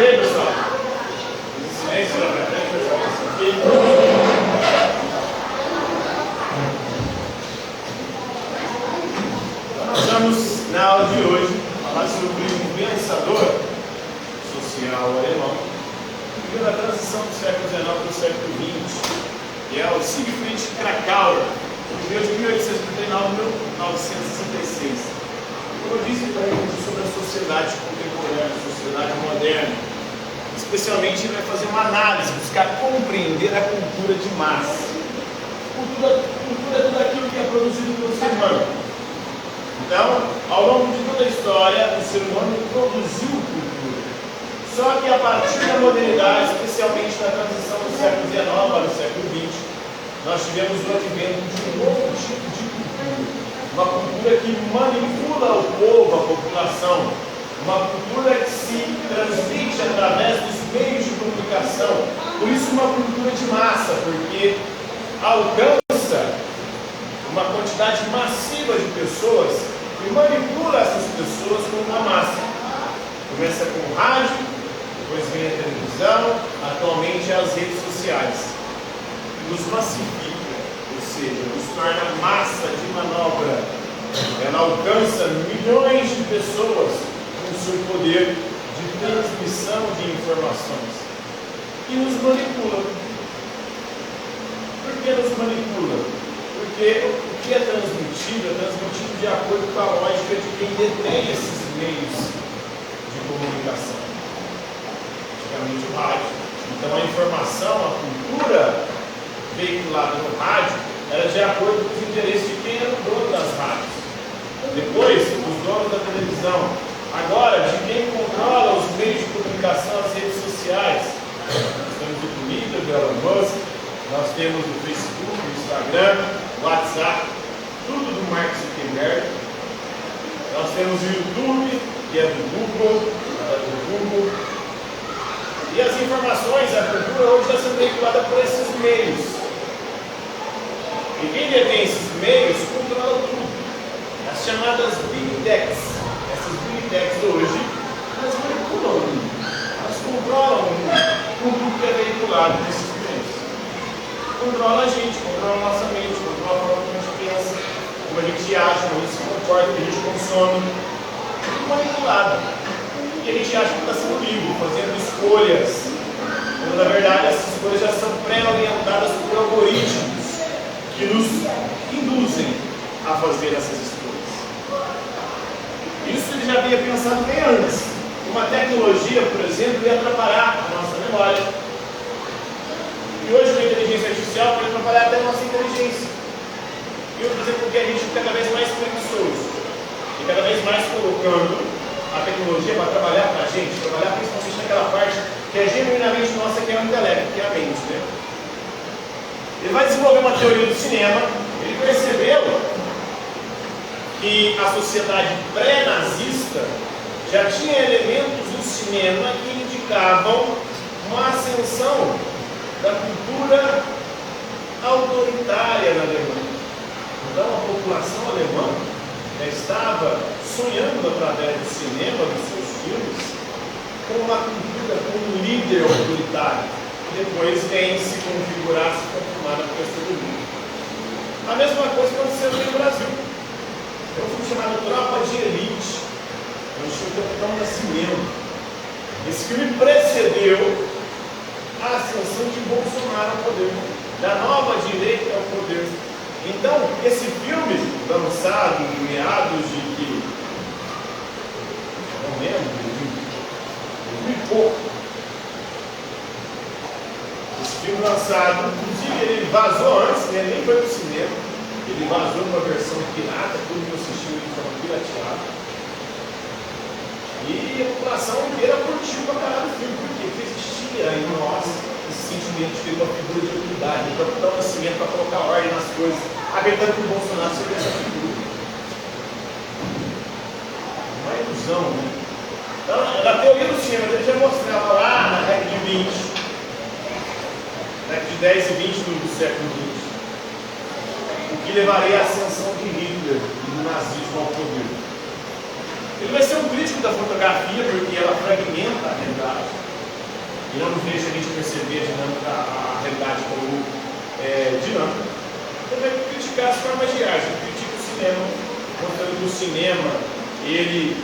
E aí, pessoal? Silêncio lá pra frente, pessoal. Nós vamos, na aula de hoje, falar sobre um pensador social alemão que viu na transição do século XIX para o século XX, que é o Siegfried Kracauer, que viveu de 1839 a 1966. Como eu disse para ele sobre a sociedade contemporânea, a sociedade moderna, especialmente ele vai fazer uma análise, buscar compreender a cultura de massa. Cultura é tudo aquilo que é produzido pelo ser humano. Então, ao longo de toda a história, o ser humano produziu cultura. Só que a partir da modernidade, especialmente na transição do século XIX para o século XX, nós tivemos o advento de um novo tipo de cultura. Uma cultura que manipula o povo, a população. Uma cultura que se transmite através dos meios de comunicação. Por isso, uma cultura de massa, porque alcança uma quantidade massiva de pessoas e manipula essas pessoas com uma massa. Começa com o rádio, depois vem a televisão, atualmente as redes sociais. Nos massifica, ou seja, nos torna massa de manobra. Ela alcança milhões de pessoas com seu poder de transmissão de informações e nos manipula. Por que nos manipula? Porque o que é transmitido de acordo com a lógica de quem detém esses meios de comunicação. Praticamente o rádio. Então a informação, a cultura veiculada no rádio era de acordo com os interesses de quem era o dono das rádios. Depois, os donos da televisão. Agora, de quem controla os meios de comunicação, as redes sociais. Nós temos o Twitter, o Elon Musk, nós temos o Facebook, o Instagram, o WhatsApp, tudo do Mark Zuckerberg. Nós temos o YouTube, que é do Google, E as informações, a cultura hoje está sendo veiculada por esses meios. E quem detém esses meios controla tudo. As chamadas Big Techs. Essas Big Techs hoje, elas manipulam o mundo. Elas controlam o mundo com tudo que é veiculado nesses meios. Controla a gente, controla a nossa mente, controla a forma como a gente pensa, como a gente age, como a gente se comporta, como a gente consome. Tudo manipulado. E a gente acha que está sendo livre, fazendo escolhas. Quando na verdade essas escolhas já são pré-orientadas por algoritmos que nos induzem a fazer essas escolhas. Isso ele já havia pensado bem antes. Uma tecnologia, por exemplo, ia atrapalhar a nossa memória. E hoje com a inteligência artificial pode atrapalhar até a nossa inteligência. E eu dizer porque a gente fica cada vez mais preguiçoso. E cada vez mais colocando a tecnologia para trabalhar para a gente, trabalhar principalmente naquela parte que é genuinamente nossa, que é o intelecto, que é a mente, né? Ele vai desenvolver uma teoria do cinema. Ele percebeu que a sociedade pré-nazista já tinha elementos do cinema que indicavam uma ascensão da cultura autoritária na Alemanha. Então a população alemã já estava sonhando através do cinema, dos seus filmes, com uma cultura, com um líder autoritário, que depois vem se configurar, se confirmar na questão do mundo. A mesma coisa aconteceu aqui no Brasil. Tem um filme chamado Tropa de Elite, é um filme do Capitão Nascimento. Esse filme precedeu a ascensão de Bolsonaro ao poder, da nova direita ao poder. Então, esse filme, lançado em meados de que? Não lembro, 2000 e pouco. Esse filme lançado, inclusive ele vazou antes, né? Nem foi para o cinema. Ele vazou uma versão pirata, todo mundo assistiu de forma pirateada. E a população inteira curtiu pra caralho o filme, porque existia em nós esse sentimento de ter uma figura de autoridade, de Capitão Nascimento para colocar ordem nas coisas, acreditando que o Bolsonaro seria essa figura. Uma ilusão, né? Então, na teoria do cinema, ele já mostrava lá na década de 20, década de 10 e 20 do século XX, o que levaria à ascensão de Hitler e do nazismo ao poder. Ele vai ser um crítico da fotografia, porque ela fragmenta a realidade. e não nos deixa a gente perceber a dinâmica, a realidade como dinâmica. Ele vai criticar as formas de arte, ele critica o cinema, mostrando que o cinema ele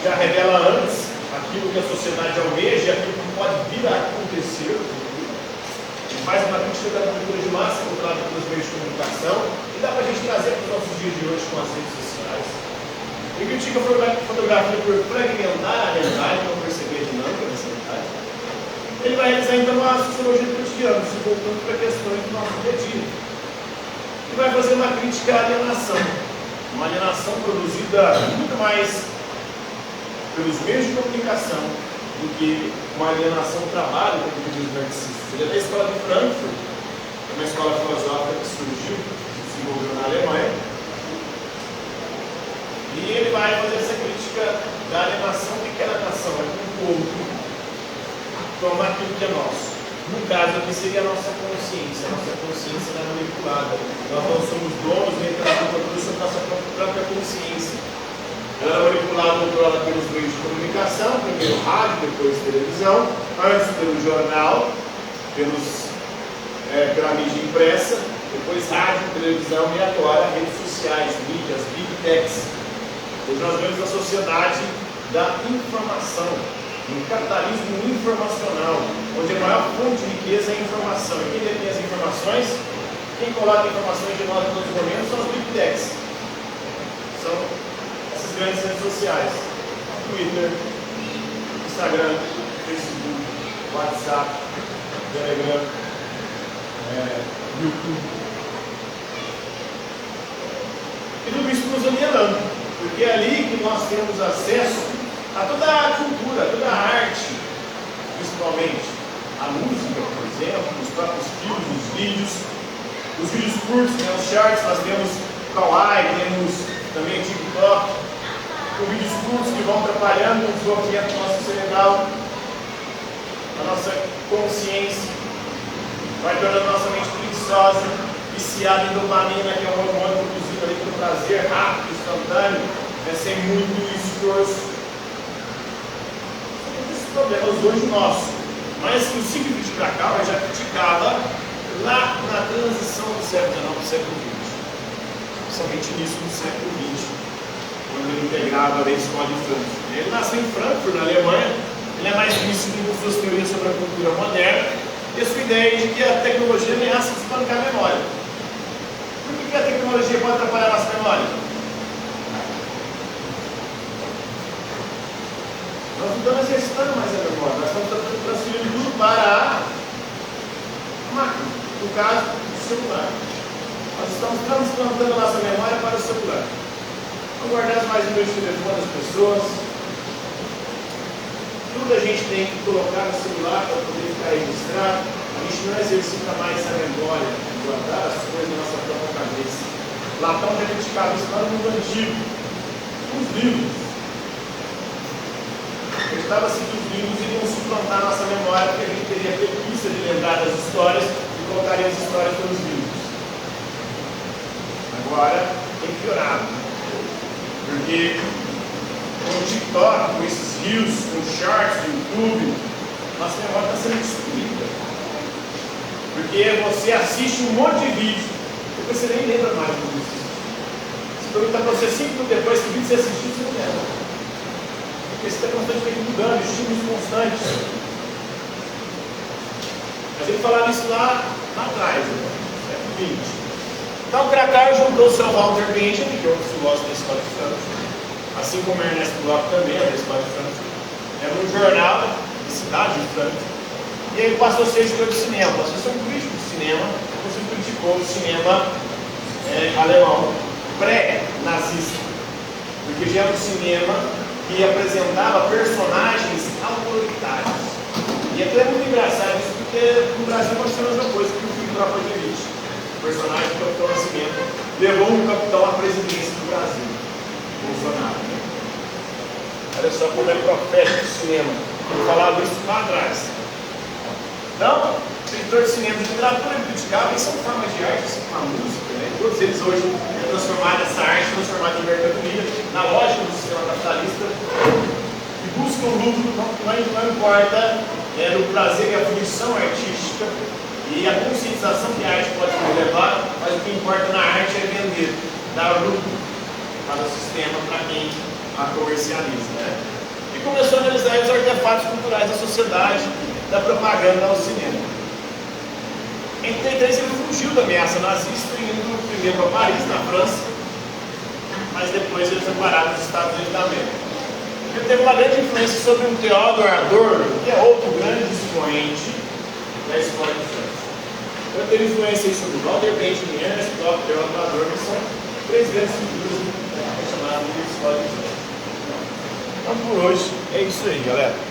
já revela antes aquilo que a sociedade almeja, aquilo que pode vir a acontecer. Ele faz uma crítica da cultura de massa controlada pelos meios de comunicação e dá para a gente trazer para os nossos dias de hoje com as redes sociais. Ele critica a fotografia por fragmentar a realidade, não perceber a dinâmica dessa realidade. Ele vai realizar então uma sociologia do cotidiano, se voltando para questões do nosso dia a dia. E vai fazer uma crítica à alienação. Uma alienação produzida muito mais pelos meios de comunicação do que uma alienação do trabalho, como diz o marxista. Ele é da escola de Frankfurt, é uma escola filosófica que surgiu, se desenvolveu na Alemanha. E ele vai fazer essa crítica da alienação. O que é alienação? É como o outro tomar aquilo que é nosso. No caso aqui seria a nossa consciência. A nossa consciência é manipulada. Nós não somos donos nem pela cultura sobre a nossa própria consciência. Ela é manipulada e controlada pelos meios de comunicação, primeiro rádio, depois televisão, antes pelo jornal, pela mídia impressa, depois rádio, televisão e agora redes sociais, mídias, big techs. Hoje nós vemos a sociedade da informação, um capitalismo informacional, onde a maior fonte de riqueza é a informação. E quem detém as informações, quem coloca informações de nós em todos os momentos são os big techs. São essas grandes redes sociais: Twitter, Instagram, Facebook, WhatsApp, Telegram, YouTube. E tudo isso nos alienando, porque é ali que nós temos acesso a toda a cultura, toda a arte, principalmente a música, por exemplo, os próprios filmes, os vídeos curtos, né, os shorts. Nós temos Kawaii, temos também TikTok, com vídeos curtos que vão atrapalhando o desenvolvimento do nosso cerebral, a nossa consciência, vai tornando a nossa mente preguiçosa, viciada em dopamina, que é um hormônio produzido ali pelo prazer rápido, instantâneo, sem muito esforço. São esses problemas hoje nossos, mas que o ciclo de Krakauer já criticava lá na transição do século XIX para o século XX. Principalmente nisso do século XX, quando ele integrava a escola de Frankfurt. Ele nasceu em Frankfurt, na Alemanha. Ele é mais conhecido por suas teorias sobre a cultura moderna e a sua ideia de que a tecnologia ameaça desbancar a memória. Por que a tecnologia pode atrapalhar a nossa memória? Nós não estamos exercitando mais a memória, nós estamos transferindo tudo para a máquina, no caso, o celular. Nós estamos transplantando a nossa memória para o celular. Vamos guardar mais números de telefone das pessoas. Tudo a gente tem que colocar no celular para poder ficar registrado. A gente não exercita mais a memória, guardar as coisas na nossa própria cabeça. Platão já criticava isso lá no mundo antigo. Os livros. Acreditava-se que os livros iriam suplantar a nossa memória, porque a gente teria preguiça de lembrar das histórias e colocaria as histórias pelos livros. Agora tem piorado, porque com o TikTok, com esses reels, com os shorts do YouTube, nossa memória está sendo destruída. Porque você assiste um monte de vídeo, depois você nem lembra mais do que você assistiu. Se perguntar para você 5 minutos depois que vídeo você assistiu, você não lembra. Porque você está constantemente mudando, estímulos constantes. Mas ele falava isso lá atrás, século XX. Então, o Krakauer juntou o seu Walter Benjamin, que é outro filósofo da escola de Frankfurt, assim como Ernest Bloch também é da escola de Frankfurt. Era um jornal de cidade de Frankfurt. E ele passou a ser editor de cinema, passou a ser um crítico de cinema, inclusive criticou o cinema alemão pré-nazista, porque já era um cinema que apresentava personagens autoritários. E até é muito engraçado isso, porque no Brasil nós temos a mesma coisa que o filme Tropa de Elite. O personagem do Capitão Nascimento levou um capitão à presidência do Brasil, Bolsonaro. Olha só como é profético do cinema. Eu falava isso lá atrás. Então, o editor de cinema de literatura criticava, isso são formas de arte, assim como a música, né? Todos eles hoje têm transformado essa arte, transformada em mercadoria, na lógica do sistema capitalista, e buscam lucro, não importa era o prazer e a fruição artística e a conscientização que a arte pode levar, mas o que importa na arte é vender, dar lucro para o sistema, para quem a comercializa. Né? E começou a analisar os artefatos culturais da sociedade, da propaganda ao cinema. Em 1933 ele fugiu da ameaça nazista, indo primeiro para Paris, na França, mas depois ele foi parado nos Estados Unidos da América. Ele teve uma grande influência sobre um Theodor Adorno, que é outro grande expoente da história de França. Ele teve influência sobre Walter Benjamin Ernst, Theodor Adorno, que são três grandes figuras chamadas de história de França. Então por hoje é isso aí, galera.